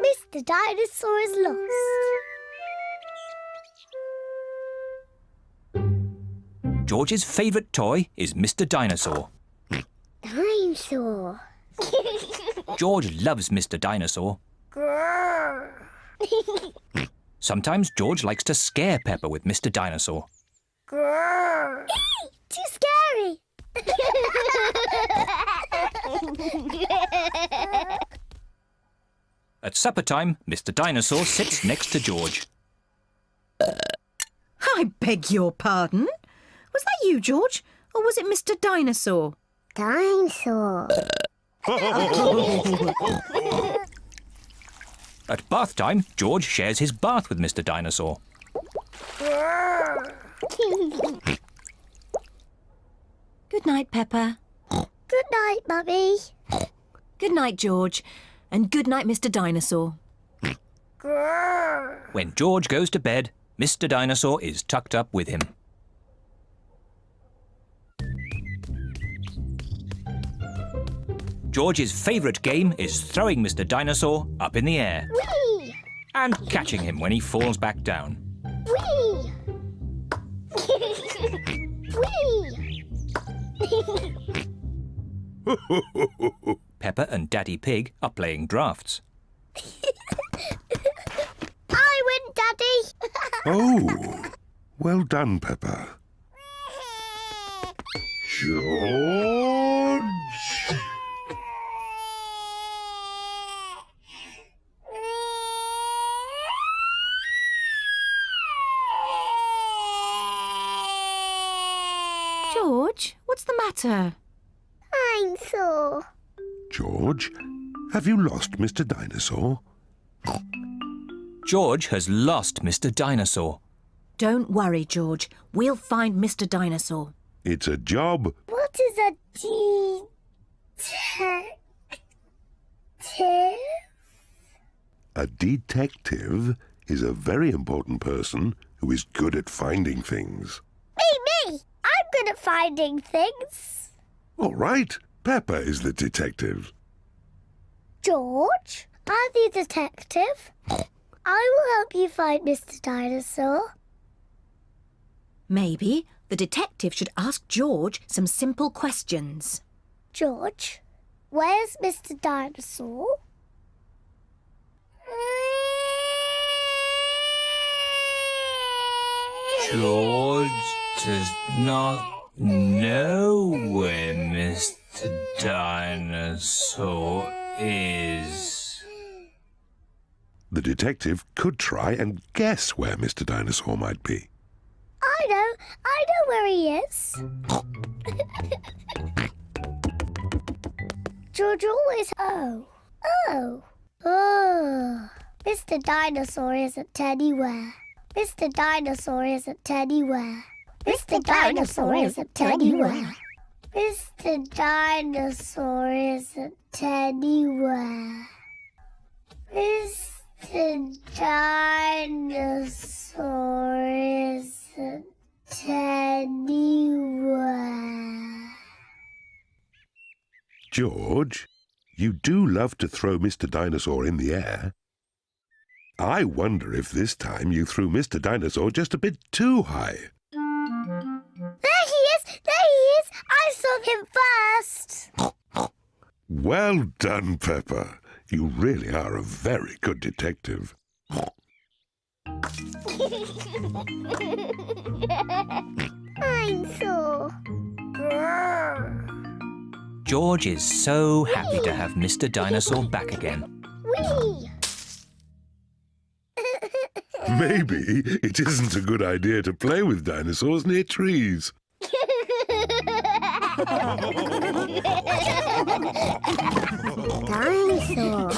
Mr. Dinosaur is lost. George's favourite toy is Mr. Dinosaur. Dinosaur. George loves Mr. Dinosaur. Grrr. Sometimes George likes to scare Peppa with Mr. Dinosaur. Grrr. Too scary. At supper time, Mr. Dinosaur sits next to George. I beg your pardon? Was that you, George? Or was it Mr. Dinosaur? Dinosaur. At bath time, George shares his bath with Mr. Dinosaur. Good night, Peppa. Good night, Mummy. Good night, George. And good night, Mr. Dinosaur. Grrr. When George goes to bed, Mr. Dinosaur is tucked up with him. George's favourite game is throwing Mr. Dinosaur up in the air Whee! and catching him when he falls back down. Whee! Whee! Peppa and Daddy Pig are playing drafts. I win, Daddy. Oh, well done, Peppa. George! George, what's the matter? Dinosaur. George, have you lost Mr. Dinosaur? George has lost Mr. Dinosaur. Don't worry, George. We'll find Mr. Dinosaur. It's a job. What is a detective? A detective is a very important person who is good at finding things. Me! I'm good at finding things. All right, Peppa is the detective. George, I'm the detective. I will help you find Mr. Dinosaur. Maybe the detective should ask George some simple questions. George, where's Mr. Dinosaur? George does not know where Mr. Dinosaur is. The detective could try and guess where Mr. Dinosaur might be. I know where he is. George always... Oh. Mr. Dinosaur isn't anywhere. Mr. Dinosaur isn't anywhere. Mr. Dinosaur isn't anywhere. Mr. Dinosaur isn't anywhere. Mr. Dinosaur isn't anywhere. George, you do love to throw Mr. Dinosaur in the air. I wonder if this time you threw Mr. Dinosaur just a bit too high. There he is! I saw him first! Well done, Peppa. You really are a very good detective. Dinosaur. George is so happy to have Mr. Dinosaur back again. Whee! Maybe it isn't a good idea to play with dinosaurs near trees. Dinosaur.